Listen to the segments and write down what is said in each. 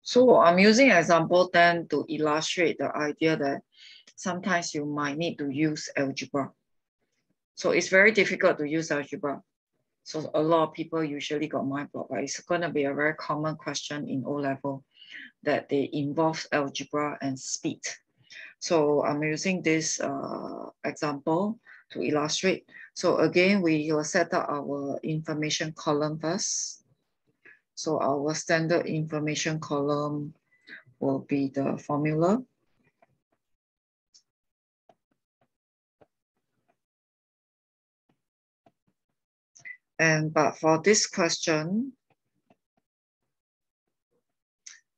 So I'm using example 10 to illustrate the idea that sometimes you might need to use algebra. So it's very difficult to use algebra. So a lot of people usually got mind block, but it's going to be a very common question in O-level that they involve algebra and speed. So I'm using this example to illustrate. So again, we will set up our information column first. So our standard information column will be the formula. But for this question,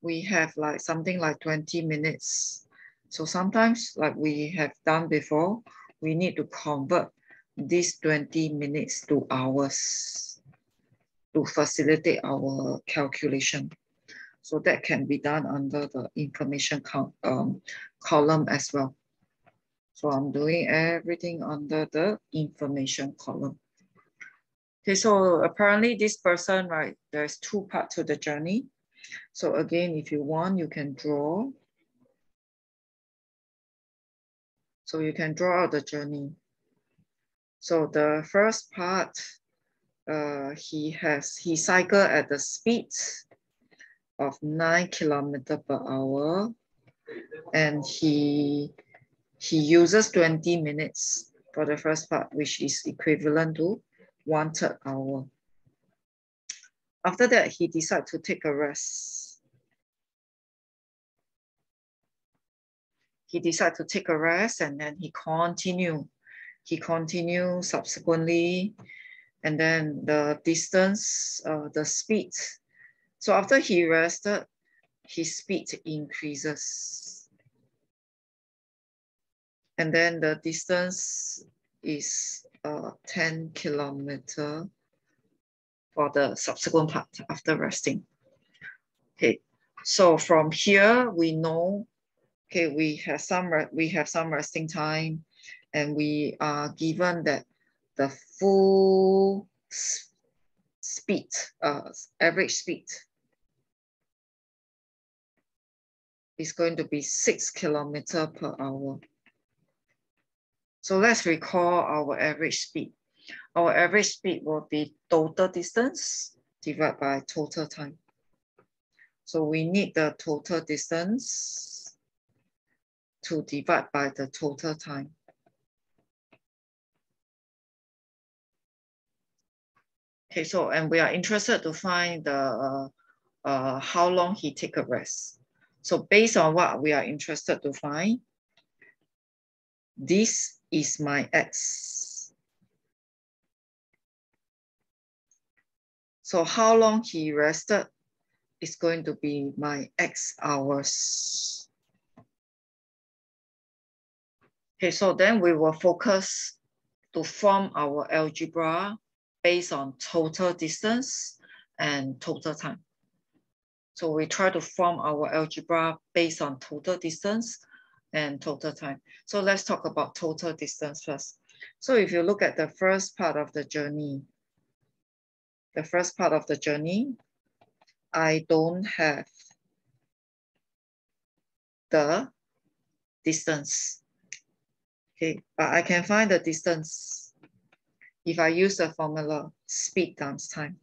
we have like something like 20 minutes. So sometimes, like we have done before, we need to convert these 20 minutes to hours to facilitate our calculation. So that can be done under the information column as well. So I'm doing everything under the information column. Okay, so apparently this person, right, there's two parts to the journey. So again, if you want, you can draw. So you can draw out the journey. So the first part, he cycled at the speed of 9 km/h, and he uses 20 minutes for the first part, which is equivalent to 1/3 hour. After that, he decided to take a rest. He decided to take a rest, and then he continued. He continued subsequently, and then the distance, the speed. So after he rested, his speed increases. And then the distance is 10 km for the subsequent part after resting. Okay, so from here we know, okay, we have some resting time, and we are given that the full speed, average speed is going to be 6 km/h. So let's recall our average speed. Our average speed will be total distance divided by total time. So we need the total distance to divide by the total time. Okay, so, and we are interested to find the how long he take a rest. So based on what we are interested to find, this is my X. So how long he rested is going to be my X hours. Okay, so then we will focus to form our algebra based on total distance and total time. So we try to form our algebra based on total distance and total time. So let's talk about total distance first. So if you look at the first part of the journey, I don't have the distance. Okay, but I can find the distance if I use the formula speed times time.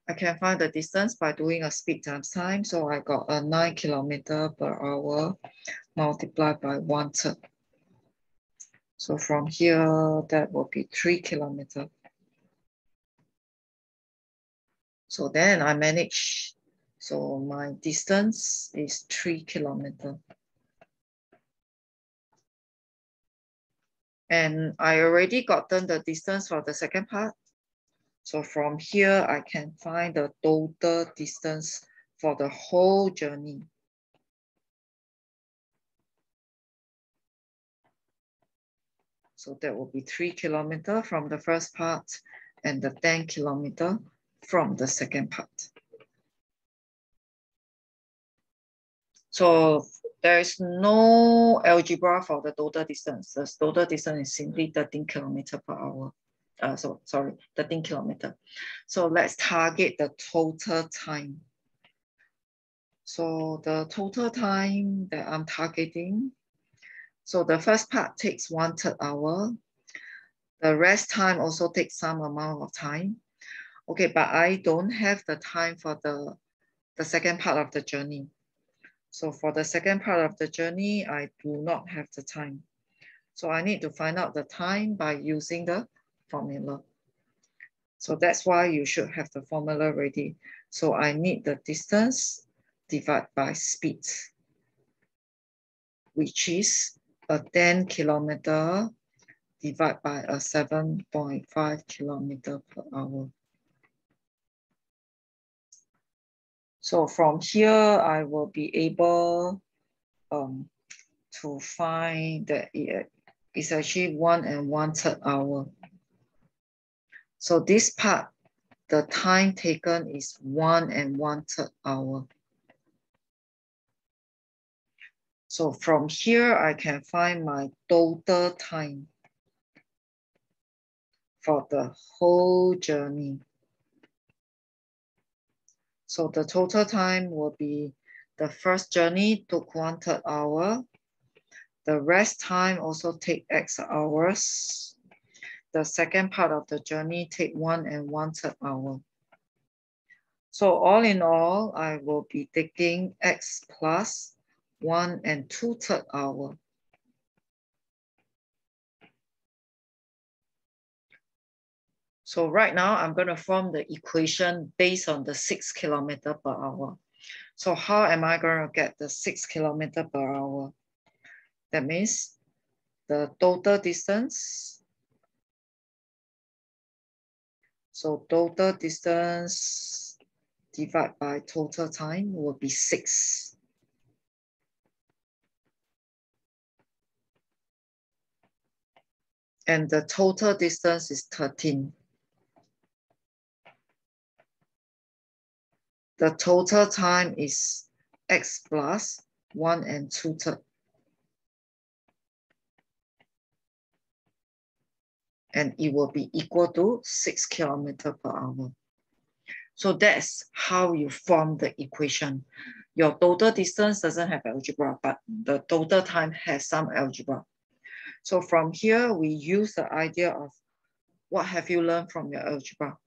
I can find the distance by doing a speed times time. So I got a 9 km/h multiplied by 1/3. So from here, that will be 3 km. So then I manage. So my distance is 3 km. And I already gotten the distance for the second part. So from here, I can find the total distance for the whole journey. So that will be 3 km from the first part and the 10 km from the second part. So there is no algebra for the total distance. The total distance is simply 13 km/h. sorry, 13 kilometers. So let's target the total time. So the total time that I'm targeting, so the first part takes 1/3 hour. The rest time also takes some amount of time. Okay, but I don't have the time for the second part of the journey. So for the second part of the journey, I do not have the time. So I need to find out the time by using the formula. So that's why you should have the formula ready. So I need the distance divided by speed, which is a 10 kilometer divided by a 7.5 kilometer per hour. So from here, I will be able to find that it's actually 1 1/3 hour. So this part, the time taken is 1 1/3 hour. So from here, I can find my total time for the whole journey. So the total time will be the first journey took 1/3 hour. The rest time also take X hours. The second part of the journey take 1 1/3 hour. So all in all, I will be taking X plus 1 2/3 hour. So right now I'm going to form the equation based on the 6 kilometers per hour. So how am I going to get the 6 kilometers per hour? That means the total distance. So total distance divided by total time will be 6. And the total distance is 13. The total time is X plus 1 2/3. And it will be equal to 6 kilometers per hour. So that's how you form the equation. Your total distance doesn't have algebra, but the total time has some algebra. So from here, we use the idea of what have you learned from your algebra?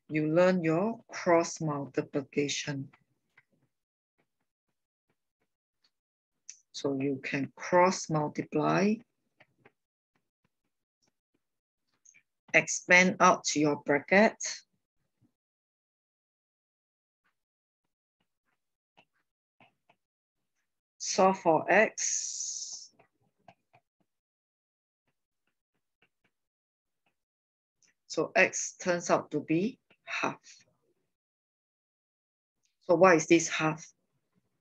You learn your cross multiplication. So you can cross multiply, expand out to your bracket. Solve for X. So X turns out to be half. So why is this half?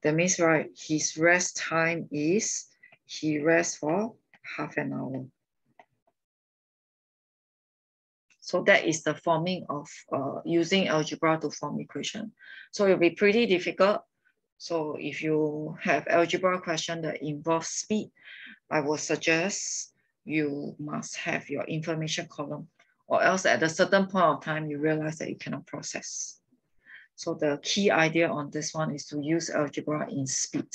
That means, right, his rest time is, he rests for half an hour. So that is the forming of using algebra to form equation. So it'll be pretty difficult. So if you have algebra question that involves speed, I would suggest you must have your information column, or else at a certain point of time, you realize that you cannot process. So the key idea on this one is to use algebra in speed.